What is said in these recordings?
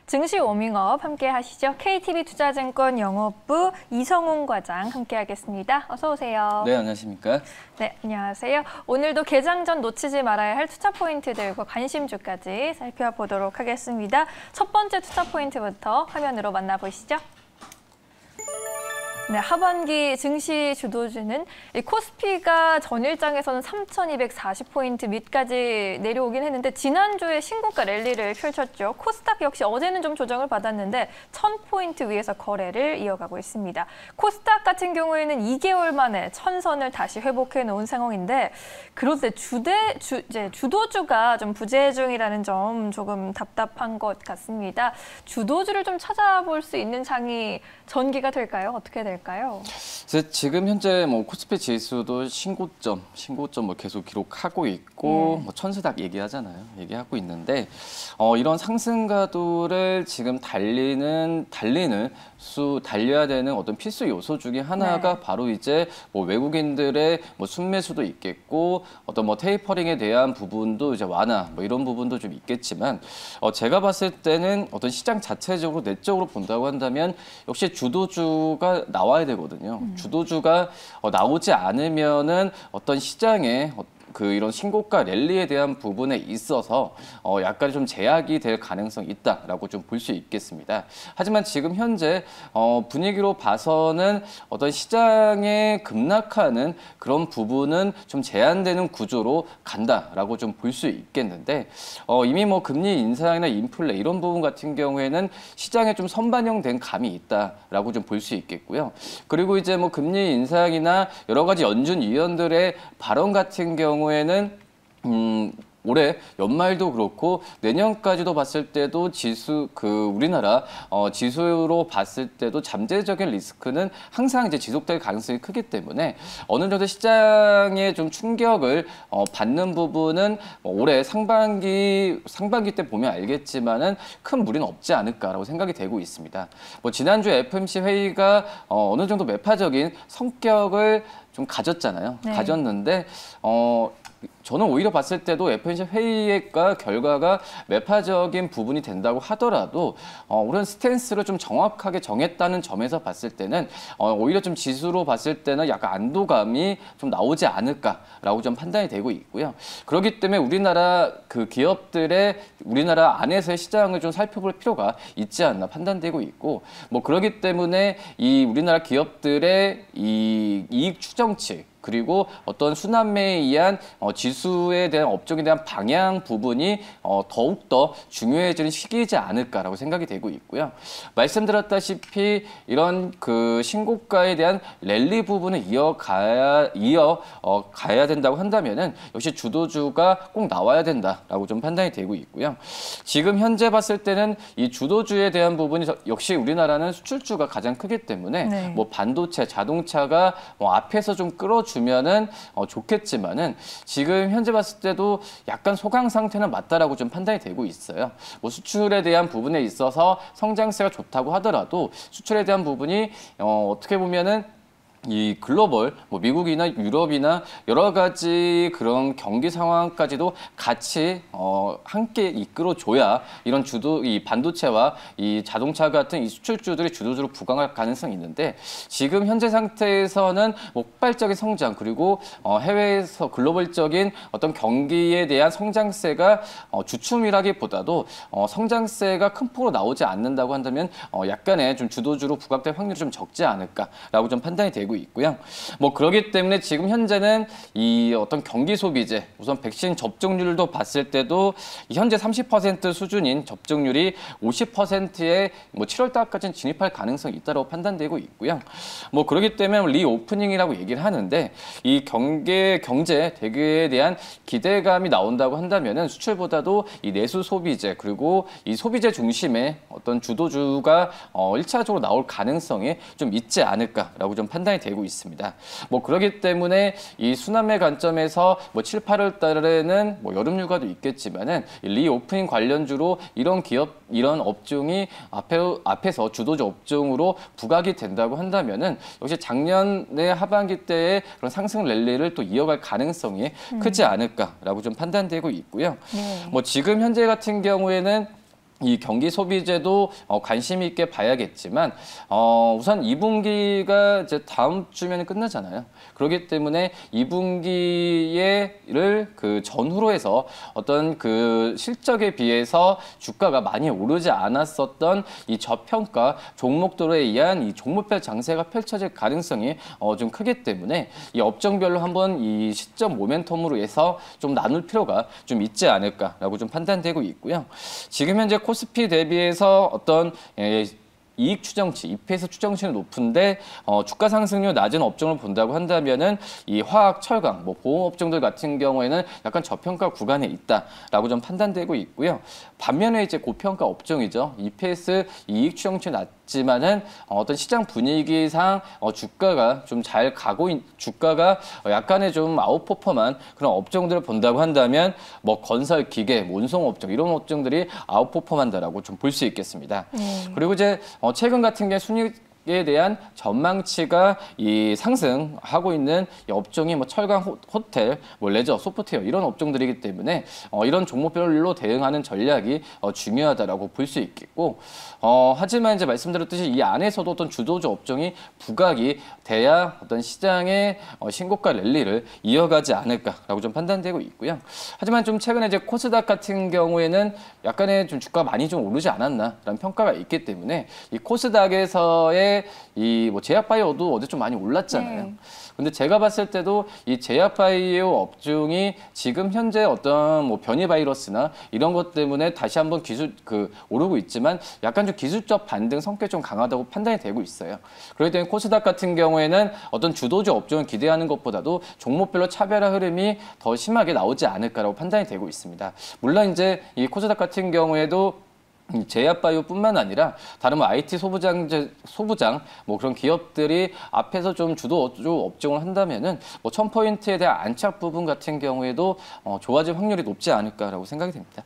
증시 워밍업 함께 하시죠. KTB투자증권 영업부 이성훈 과장 함께 하겠습니다. 어서 오세요. 네, 안녕하십니까? 네, 안녕하세요. 오늘도 개장 전 놓치지 말아야 할 투자 포인트들과 관심주까지 살펴보도록 하겠습니다. 첫 번째 투자 포인트부터 화면으로 만나보시죠. 네, 하반기 증시 주도주는 코스피가 전일장에서는 3,240포인트 밑까지 내려오긴 했는데 지난주에 신고가 랠리를 펼쳤죠. 코스닥 역시 어제는 좀 조정을 받았는데 1,000포인트 위에서 거래를 이어가고 있습니다. 코스닥 같은 경우에는 2개월 만에 1,000선을 다시 회복해 놓은 상황인데 그런데 주도주가 좀 부재 중이라는 점 조금 답답한 것 같습니다. 주도주를 좀 찾아볼 수 있는 장이 전개가 될까요? 어떻게 될까요? 지금 현재 코스피 지수도 신고점 계속 기록하고 있고 천스닥 얘기하고 있는데 이런 상승가도를 지금 달려야 되는 어떤 필수 요소 중에 하나가 바로 이제 외국인들의 순매수도 있겠고 어떤 테이퍼링에 대한 부분도 이제 완화 이런 부분도 좀 있겠지만 제가 봤을 때는 어떤 시장 자체적으로 내적으로 본다고 한다면 역시 주도주가 나와야 되거든요. 주도주가 나오지 않으면은 어떤 시장에 이런 신고가 랠리에 대한 부분에 있어서 약간 좀 제약이 될 가능성이 있다라고 좀 볼 수 있겠습니다. 하지만 지금 현재 분위기로 봐서는 어떤 시장에 급락하는 그런 부분은 좀 제한되는 구조로 간다라고 좀 볼 수 있겠는데 이미 금리 인상이나 인플레 이런 부분 같은 경우에는 시장에 좀 선반영된 감이 있다라고 좀 볼 수 있겠고요. 그리고 이제 금리 인상이나 여러 가지 연준 위원들의 발언 같은 경우에는 올해 연말도 그렇고 내년까지도 봤을 때도 우리나라 지수로 봤을 때도 잠재적인 리스크는 항상 이제 지속될 가능성이 크기 때문에 어느 정도 시장에 좀 충격을 받는 부분은 올해 상반기 때 보면 알겠지만은 큰 무리는 없지 않을까라고 생각이 되고 있습니다. 지난주 FOMC 회의가 어느 정도 매파적인 성격을 좀 가졌잖아요. 네. 가졌는데 저는 오히려 봤을 때도 FOMC 회의의 결과가 매파적인 부분이 된다고 하더라도 이런 스탠스를 좀 정확하게 정했다는 점에서 봤을 때는 오히려 좀 지수로 봤을 때는 약간 안도감이 좀 나오지 않을까라고 좀 판단이 되고 있고요. 그렇기 때문에 우리나라 기업들의 우리나라 안에서의 시장을 좀 살펴볼 필요가 있지 않나 판단되고 있고 그렇기 때문에 이 우리나라 기업들의 이 이익 추정치 그리고 어떤 순환매에 의한 지수에 대한 업종에 대한 방향 부분이 더욱더 중요해지는 시기이지 않을까라고 생각이 되고 있고요. 말씀드렸다시피 이런 신고가에 대한 랠리 부분을 가야 된다고 한다면은 역시 주도주가 꼭 나와야 된다라고 좀 판단이 되고 있고요. 지금 현재 봤을 때는 이 주도주에 대한 부분이 역시 우리나라는 수출주가 가장 크기 때문에 반도체, 자동차가 앞에서 좀 끌어주면은 좋겠지만은 지금 현재 봤을 때도 약간 소강 상태는 맞다라고 좀 판단이 되고 있어요. 수출에 대한 부분에 있어서 성장세가 좋다고 하더라도 수출에 대한 부분이 어떻게 보면은 이 글로벌 미국이나 유럽이나 여러 가지 그런 경기 상황까지도 같이 함께 이끌어줘야 이런 이 반도체와 이 자동차 같은 이 수출주들이 주도주로 부강할 가능성이 있는데 지금 현재 상태에서는 폭발적인 성장 그리고 해외에서 글로벌적인 어떤 경기에 대한 성장세가 주춤이라기보다도 성장세가 큰 폭으로 나오지 않는다고 한다면 약간의 좀 주도주로 부각될 확률이 좀 적지 않을까라고 좀 판단이 되고 있고요. 그렇기 때문에 지금 현재는 이 어떤 경기 소비재, 우선 백신 접종률도 봤을 때도 현재 30% 수준인 접종률이 50%에 7월 달까지는 진입할 가능성이 있다고 판단되고 있고요. 그렇기 때문에 리오프닝이라고 얘기를 하는데 이 경제 대기에 대한 기대감이 나온다고 한다면은 수출보다도 이 내수 소비재 그리고 이 소비재 중심의 어떤 주도주가 1차적으로 나올 가능성이 좀 있지 않을까라고 좀 판단이 되고 있습니다. 그렇기 때문에 이 순환매 관점에서 7, 8월 달에는 여름 휴가도 있겠지만은 리오프닝 관련주로 이런 기업, 이런 업종이 앞에서 주도주 업종으로 부각이 된다고 한다면은 역시 작년의 하반기 때의 그런 상승 랠리를 또 이어갈 가능성이 크지 않을까라고 좀 판단되고 있고요. 지금 현재 같은 경우에는 이 경기 소비재도 관심 있게 봐야겠지만 우선 2분기가 이제 다음 주면 끝나잖아요. 그렇기 때문에 2분기를 그 전후로 해서 어떤 그 실적에 비해서 주가가 많이 오르지 않았었던 이 저평가 종목들에 의한 이 종목별 장세가 펼쳐질 가능성이 좀 크기 때문에 이 업종별로 한번 이 시점 모멘텀으로 해서 좀 나눌 필요가 좀 있지 않을까라고 좀 판단되고 있고요. 지금 현재 코스피 대비해서 어떤 이익 추정치, EPS 추정치는 높은데 주가 상승률 낮은 업종을 본다고 한다면은 이 화학, 철강, 뭐 보험 업종들 같은 경우에는 약간 저평가 구간에 있다라고 좀 판단되고 있고요. 반면에 이제 고평가 업종이죠. EPS 이익 추정치 낮지만은 어떤 시장 분위기상 주가가 좀 잘 가고 주가가 약간의 좀 아웃퍼폼한 그런 업종들을 본다고 한다면 뭐 건설, 기계, 운송 업종 이런 업종들이 아웃퍼폼한다라고 좀 볼 수 있겠습니다. 그리고 이제 최근 같은 게 순이익에 대한 전망치가 이 상승하고 있는 이 업종이 뭐 철강, 호텔, 뭐 레저, 소프트웨어 이런 업종들이기 때문에 이런 종목별로 대응하는 전략이 중요하다라고 볼 수 있겠고 하지만 이제 말씀드렸듯이 이 안에서도 어떤 주도주 업종이 부각이 돼야 어떤 시장의 신고가 랠리를 이어가지 않을까라고 좀 판단되고 있고요. 하지만 좀 최근에 이제 코스닥 같은 경우에는 약간의 좀 주가가 많이 좀 오르지 않았나라는 평가가 있기 때문에 이 코스닥에서의 이 뭐 제약바이오도 어제 좀 많이 올랐잖아요. 근데 제가 봤을 때도 이 제약바이오 업종이 지금 현재 어떤 뭐 변이 바이러스나 이런 것 때문에 다시 한번 오르고 있지만 약간 좀 기술적 반등 성격이 좀 강하다고 판단이 되고 있어요. 그렇기 때문에 코스닥 같은 경우에는 어떤 주도주 업종을 기대하는 것보다도 종목별로 차별화 흐름이 더 심하게 나오지 않을까라고 판단이 되고 있습니다. 물론 이제 이 코스닥 같은 경우에도 제약바이오뿐만 아니라 다른 뭐 IT 소부장 뭐 그런 기업들이 앞에서 좀 주도주 업종을 한다면은 뭐 1000포인트에 대한 안착 부분 같은 경우에도 좋아질 확률이 높지 않을까라고 생각이 됩니다.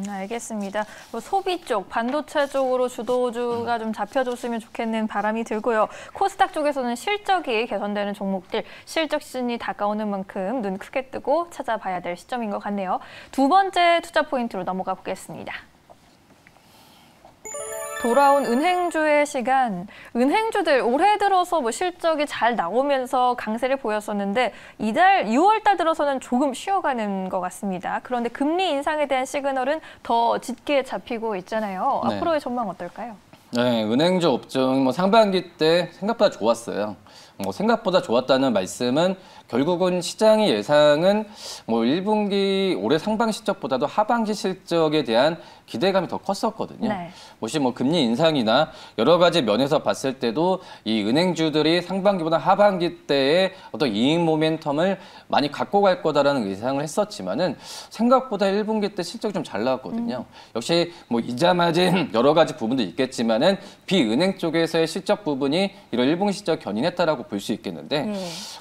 알겠습니다. 뭐 소비 쪽, 반도체 쪽으로 주도주가 좀 잡혀줬으면 좋겠는 바람이 들고요. 코스닥 쪽에서는 실적이 개선되는 종목들, 실적 시즌이 다가오는 만큼 눈 크게 뜨고 찾아봐야 될 시점인 것 같네요. 두 번째 투자 포인트로 넘어가 보겠습니다. 돌아온 은행주의 시간. 은행주들 올해 들어서 뭐 실적이 잘 나오면서 강세를 보였었는데 이달 6월 달 들어서는 조금 쉬어가는 것 같습니다. 그런데 금리 인상에 대한 시그널은 더 짙게 잡히고 있잖아요. 네. 앞으로의 전망 어떨까요? 네, 은행주 업종 뭐 상반기 때 생각보다 좋았어요. 생각보다 좋았다는 말씀은 결국은 시장의 예상은 뭐 1분기 올해 상반기 실적보다도 하반기 실적에 대한 기대감이 더 컸었거든요. 네. 혹시 뭐 금리 인상이나 여러 가지 면에서 봤을 때도 이 은행주들이 상반기보다 하반기 때의 어떤 이익 모멘텀을 많이 갖고 갈 거다라는 예상을 했었지만은 생각보다 1분기 때 실적이 좀 잘 나왔거든요. 역시 뭐 이자 마진 여러 가지 부분도 있겠지만은 비은행 쪽에서의 실적 부분이 이런 1분기 실적 견인했다라고 볼 수 있겠는데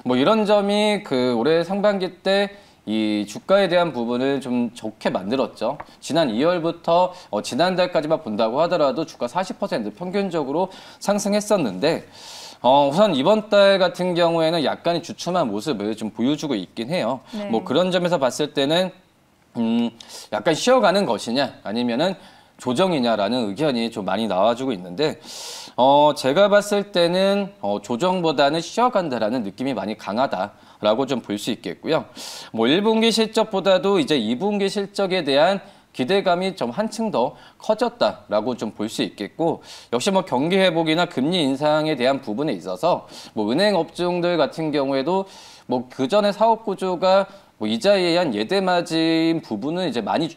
뭐 이런 점이 그 올해 상반기 때 이 주가에 대한 부분을 좀 좋게 만들었죠. 지난 2월부터 지난달까지만 본다고 하더라도 주가 40% 평균적으로 상승했었는데 우선 이번 달 같은 경우에는 약간의 주춤한 모습을 좀 보여주고 있긴 해요. 네. 뭐 그런 점에서 봤을 때는 약간 쉬어가는 것이냐 아니면은 조정이냐라는 의견이 좀 많이 나와주고 있는데 제가 봤을 때는 조정보다는 쉬어간다라는 느낌이 많이 강하다라고 좀 볼 수 있겠고요. 뭐 1분기 실적보다도 이제 2분기 실적에 대한 기대감이 좀 한층 더 커졌다라고 좀 볼 수 있겠고 역시 뭐 경기 회복이나 금리 인상에 대한 부분에 있어서 뭐 은행 업종들 같은 경우에도 뭐 그전에 사업 구조가 뭐 이자에 의한 예대 마진 부분은 이제 많이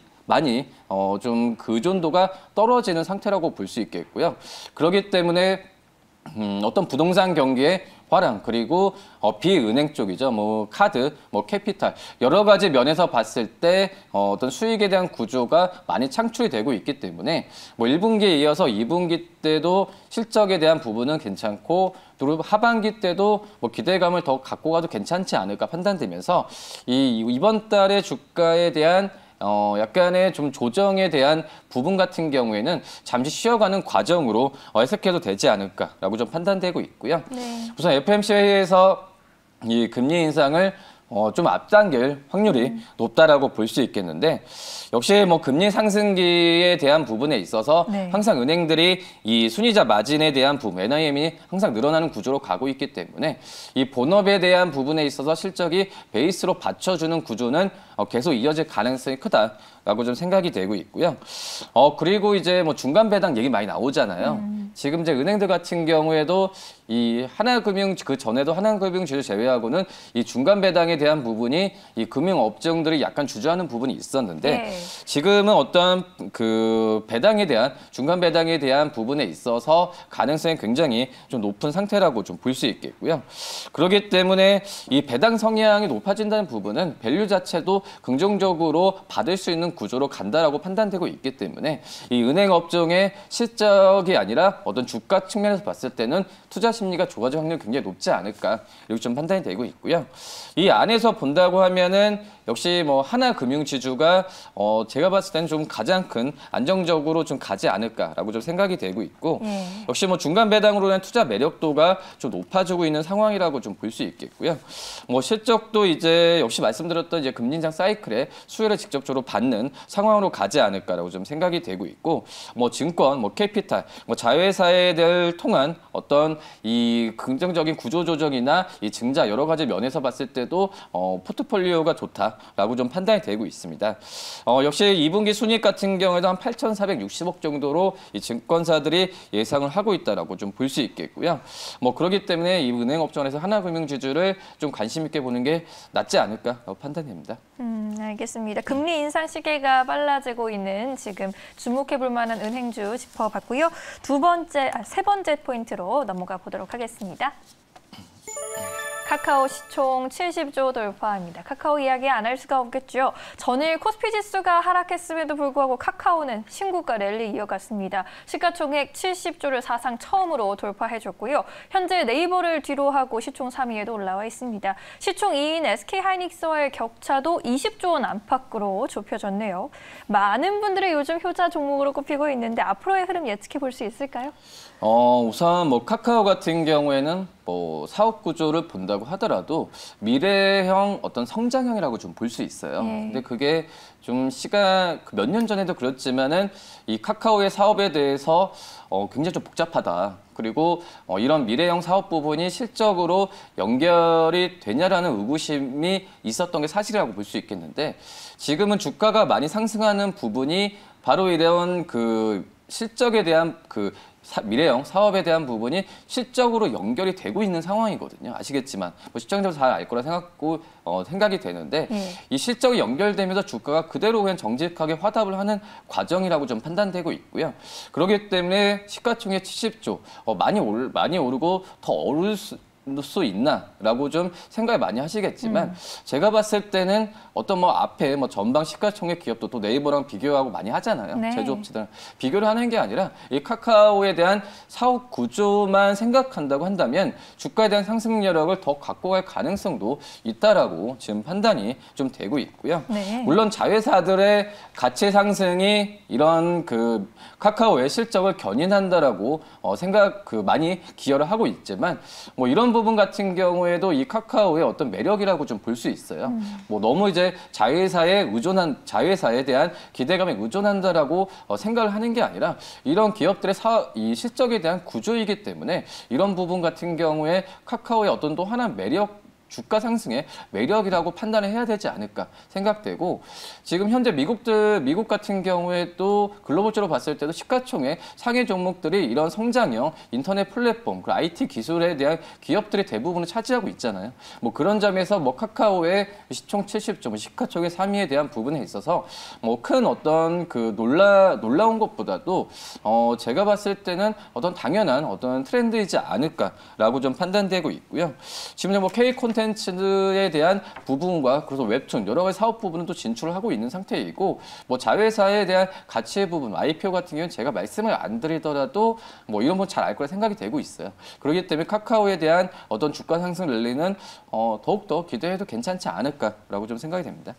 좀 그 의존도가 떨어지는 상태라고 볼 수 있겠고요. 그렇기 때문에 어떤 부동산 경기의 화랑 그리고 비은행 쪽이죠. 뭐 카드, 뭐 캐피탈 여러 가지 면에서 봤을 때 어떤 수익에 대한 구조가 많이 창출이 되고 있기 때문에 뭐 1분기에 이어서 2분기 때도 실적에 대한 부분은 괜찮고 또 하반기 때도 뭐 기대감을 더 갖고 가도 괜찮지 않을까 판단되면서 이번 달의 주가에 대한 약간의 좀 조정에 대한 부분 같은 경우에는 잠시 쉬어가는 과정으로 해석해도 되지 않을까라고 좀 판단되고 있고요. 네. 우선 FOMC 회의에서 이 금리 인상을 좀 앞당길 확률이 높다라고 볼 수 있겠는데 역시 뭐 금리 상승기에 대한 부분에 있어서 네. 항상 은행들이 이 순이자 마진에 대한 부분, NIM이 항상 늘어나는 구조로 가고 있기 때문에 이 본업에 대한 부분에 있어서 실적이 베이스로 받쳐주는 구조는 계속 이어질 가능성이 크다라고 좀 생각이 되고 있고요. 그리고 이제 뭐 중간 배당 얘기 많이 나오잖아요. 지금 이제 은행들 같은 경우에도 이 하나금융 그 전에도 하나금융지주 제외하고는 이 중간 배당에 대한 부분이 이 금융 업종들이 약간 주저하는 부분이 있었는데 네. 지금은 어떤 그 배당에 대한 중간 배당에 대한 부분에 있어서 가능성이 굉장히 좀 높은 상태라고 좀 볼 수 있겠고요. 그렇기 때문에 이 배당 성향이 높아진다는 부분은 밸류 자체도 긍정적으로 받을 수 있는 구조로 간다라고 판단되고 있기 때문에 이 은행 업종의 실적이 아니라 어떤 주가 측면에서 봤을 때는 투자 심리가 좋아질 확률이 굉장히 높지 않을까 이렇게 좀 판단이 되고 있고요. 이 안에서 본다고 하면은 역시 뭐 하나금융지주가 제가 봤을 때는 좀 가장 큰 안정적으로 좀 가지 않을까라고 좀 생각이 되고 있고 역시 뭐 중간 배당으로 인한 투자 매력도가 좀 높아지고 있는 상황이라고 좀 볼 수 있겠고요. 뭐 실적도 이제 역시 말씀드렸던 이제 금리 인상 사이클에 수혜를 직접적으로 받는 상황으로 가지 않을까라고 좀 생각이 되고 있고 뭐 증권, 뭐 캐피탈, 뭐 자회사를 통한 어떤 이 긍정적인 구조 조정이나 이 증자 여러 가지 면에서 봤을 때도 포트폴리오가 좋다라고 좀 판단이 되고 있습니다. 역시 2분기 순이익 같은 경우에도 한 8,460억 정도로 이 증권사들이 예상을 하고 있다라고 좀 볼 수 있겠고요. 뭐 그렇기 때문에 이 은행 업종에서 하나금융지주를 좀 관심 있게 보는 게 낫지 않을까라고 판단됩니다. 알겠습니다. 금리 인상 시기가 빨라지고 있는 지금 주목해볼 만한 은행주 짚어봤고요. 세 번째 포인트로 넘어가 보도록 하겠습니다. 카카오 시총 70조 돌파합니다. 카카오 이야기 안 할 수가 없겠죠. 전일 코스피 지수가 하락했음에도 불구하고 카카오는 신고가 랠리 이어갔습니다. 시가총액 70조를 사상 처음으로 돌파해줬고요. 현재 네이버를 뒤로하고 시총 3위에도 올라와 있습니다. 시총 2위인 SK하이닉스와의 격차도 20조 원 안팎으로 좁혀졌네요. 많은 분들이 요즘 효자 종목으로 꼽히고 있는데 앞으로의 흐름 예측해 볼 수 있을까요? 우선 뭐 카카오 같은 경우에는 뭐 사업 구조를 본다고 하더라도 미래형 어떤 성장형이라고 좀 볼 수 있어요. 근데 그게 좀 시간 몇 년 전에도 그렇지만은 이 카카오의 사업에 대해서 굉장히 좀 복잡하다. 그리고 이런 미래형 사업 부분이 실적으로 연결이 되냐라는 의구심이 있었던 게 사실이라고 볼 수 있겠는데 지금은 주가가 많이 상승하는 부분이 바로 이런 그 실적에 대한 그 미래형 사업에 대한 부분이 실적으로 연결이 되고 있는 상황이거든요. 아시겠지만 뭐 시청자도 잘 알 거라 생각이 되는데 이 실적이 연결되면서 주가가 그대로 그냥 정직하게 화답을 하는 과정이라고 좀 판단되고 있고요. 그렇기 때문에 시가총액 70조 많이 오르고 더 오를 수 있나라고 좀 생각을 많이 하시겠지만 제가 봤을 때는 어떤 뭐 앞에 뭐 전방 시가총액 기업도 또 네이버랑 비교하고 많이 하잖아요. 네. 제조업체들 비교를 하는 게 아니라 이 카카오에 대한 사업 구조만 생각한다고 한다면 주가에 대한 상승 여력을 더 갖고 갈 가능성도 있다라고 지금 판단이 좀 되고 있고요. 네. 물론 자회사들의 가치 상승이 이런 그 카카오의 실적을 견인한다라고 많이 기여를 하고 있지만 뭐 이런 부분 같은 경우에도 이 카카오의 어떤 매력이라고 좀 볼 수 있어요. 뭐 너무 이제 자회사에 대한 기대감에 의존한다라고 생각을 하는 게 아니라 이런 기업들의 이 실적에 대한 구조이기 때문에 이런 부분 같은 경우에 카카오의 어떤 또 하나 주가 상승의 매력이라고 판단을 해야 되지 않을까 생각되고 지금 현재 미국 같은 경우에도 글로벌적으로 봤을 때도 시가총액 상위 종목들이 이런 성장형 인터넷 플랫폼, 그리고 IT 기술에 대한 기업들이 대부분을 차지하고 있잖아요. 뭐 그런 점에서 뭐 카카오의 시총 70조, 시가총액 3위에 대한 부분에 있어서 뭐 큰 어떤 그 놀라운 것보다도 제가 봤을 때는 어떤 당연한 어떤 트렌드이지 않을까라고 좀 판단되고 있고요. 지금 뭐 K 콘텐츠에 대한 부분과 그래서 웹툰 여러 가지 사업 부분은 또 진출을 하고 있는 상태이고 뭐 자회사에 대한 가치의 부분 IPO 같은 경우는 제가 말씀을 안 드리더라도 뭐 이런 분 잘 알 거라 생각이 되고 있어요. 그렇기 때문에 카카오에 대한 어떤 주가 상승 랠리는 더욱더 기대해도 괜찮지 않을까라고 좀 생각이 됩니다.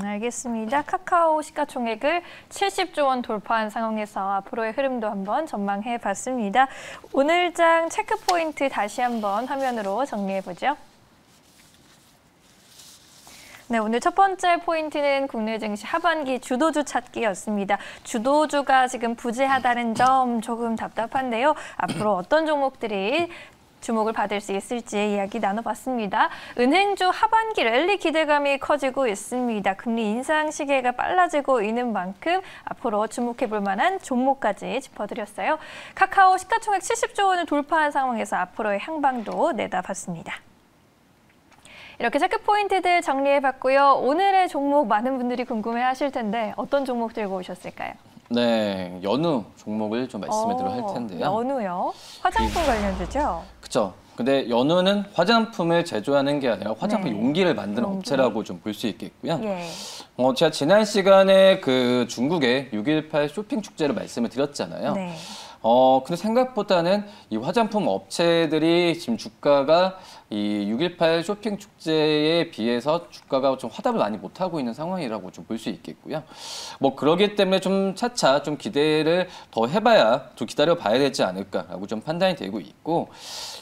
알겠습니다. 카카오 시가총액을 70조 원 돌파한 상황에서 앞으로의 흐름도 한번 전망해 봤습니다. 오늘장 체크포인트 다시 한번 화면으로 정리해 보죠. 네, 오늘 첫 번째 포인트는 국내 증시 하반기 주도주 찾기였습니다. 주도주가 지금 부재하다는 점 조금 답답한데요. 앞으로 어떤 종목들이 주목을 받을 수 있을지 이야기 나눠봤습니다. 은행주 하반기 랠리 기대감이 커지고 있습니다. 금리 인상 시기가 빨라지고 있는 만큼 앞으로 주목해볼 만한 종목까지 짚어드렸어요. 카카오 시가총액 70조 원을 돌파한 상황에서 앞으로의 향방도 내다봤습니다. 이렇게 체크 포인트들 정리해봤고요. 오늘의 종목 많은 분들이 궁금해하실 텐데 어떤 종목 들고 오셨을까요? 네, 연우 종목을 좀 말씀을 드려야 할 텐데요. 연우요? 화장품 관련주죠? 그렇죠. 근데 연우는 화장품을 제조하는 게 아니라 화장품 네. 용기를 만드는 용기. 업체라고 좀 볼 수 있겠고요. 예. 제가 지난 시간에 그 중국의 6.18 쇼핑 축제를 말씀을 드렸잖아요. 네. 근데 생각보다는 이 화장품 업체들이 지금 주가가 이 6.18 쇼핑 축제에 비해서 주가가 좀 화답을 많이 못하고 있는 상황이라고 좀 볼 수 있겠고요. 뭐 그러기 때문에 좀 차차 좀 기대를 더 해봐야 좀 기다려 봐야 되지 않을까라고 좀 판단이 되고 있고,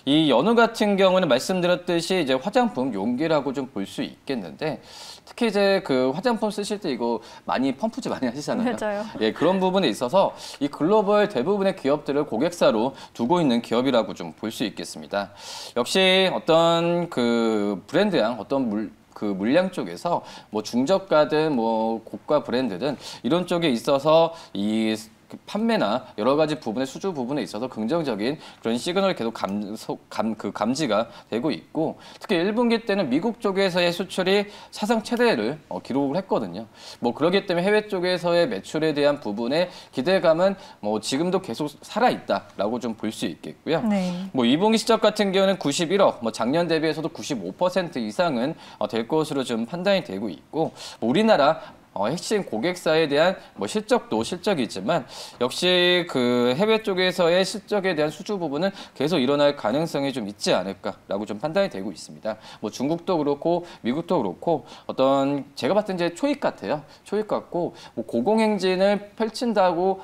이 연우 같은 경우는 말씀드렸듯이 이제 화장품 용기라고 좀 볼 수 있겠는데, 특히 이제 그 화장품 쓰실 때 이거 많이 펌프질 많이 하시잖아요. 맞아요. 예, 그런 부분에 있어서 이 글로벌 대부분의 기업들을 고객사로 두고 있는 기업이라고 좀 볼 수 있겠습니다. 역시 어떤 그 브랜드양, 어떤 물량 쪽에서 뭐 중저가든 뭐 고가 브랜드든 이런 쪽에 있어서 이 판매나 여러 가지 부분의 수주 부분에 있어서 긍정적인 그런 시그널이 계속 감지가 되고 있고, 특히 1분기 때는 미국 쪽에서의 수출이 사상 최대를 기록을 했거든요. 뭐 그렇기 때문에 해외 쪽에서의 매출에 대한 부분의 기대감은 뭐 지금도 계속 살아있다라고 좀 볼 수 있겠고요. 네. 뭐 2분기 실적 같은 경우는 91억, 뭐 작년 대비해서도 95% 이상은 될 것으로 좀 판단이 되고 있고, 뭐 우리나라 핵심 고객사에 대한 뭐 실적도 실적이지만 역시 그 해외 쪽에서의 실적에 대한 수주 부분은 계속 일어날 가능성이 좀 있지 않을까라고 좀 판단이 되고 있습니다. 뭐 중국도 그렇고 미국도 그렇고 어떤 제가 봤을 때 이제 초입 같아요. 초입 같고 뭐 고공행진을 펼친다고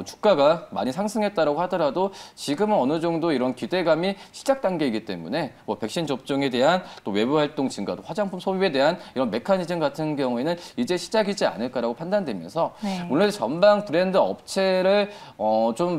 주가가 많이 상승했다라고 하더라도 지금은 어느 정도 이런 기대감이 시작 단계이기 때문에 뭐 백신 접종에 대한 또 외부 활동 증가도 화장품 소비에 대한 이런 메커니즘 같은 경우에는 이제 시작이지 않을까라고 판단되면서 네. 물론 전방 브랜드 업체를 좀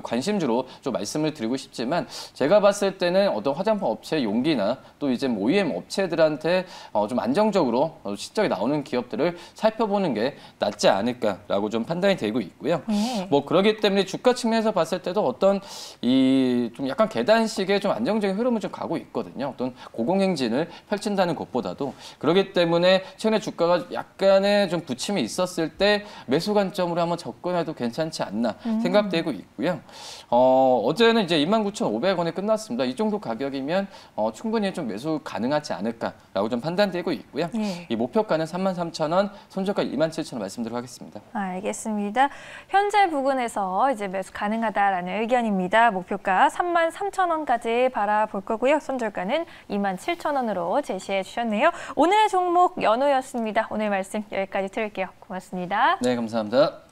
관심주로 좀 말씀을 드리고 싶지만, 제가 봤을 때는 어떤 화장품 업체 용기나 또 이제 뭐 OEM 업체들한테 좀 안정적으로 실적이 나오는 기업들을 살펴보는 게 낫지 않을까라고 좀 판단이 되고 있고요. 뭐 그렇기 때문에 주가 측면에서 봤을 때도 어떤 이 좀 약간 계단식의 좀 안정적인 흐름을 좀 가고 있거든요. 어떤 고공행진을 펼친다는 것보다도. 그렇기 때문에 최근에 주가가 약간의 좀 부침이 있었을 때 매수 관점으로 한번 접근해도 괜찮지 않나 생각되고 있고요. 어제는 이제 29,500원에 끝났습니다. 이 정도 가격이면 충분히 좀 매수 가능하지 않을까라고 좀 판단되고 있고요. 이 목표가는 33,000원, 손절가 27,000원 말씀드리도록 하겠습니다. 알겠습니다. 현재 부근에서 이제 매수 가능하다라는 의견입니다. 목표가 33,000원까지 바라볼 거고요. 손절가는 27,000원으로 제시해 주셨네요. 오늘의 종목 연우였습니다. 오늘 말씀 여기까지 드릴게요. 고맙습니다. 네, 감사합니다.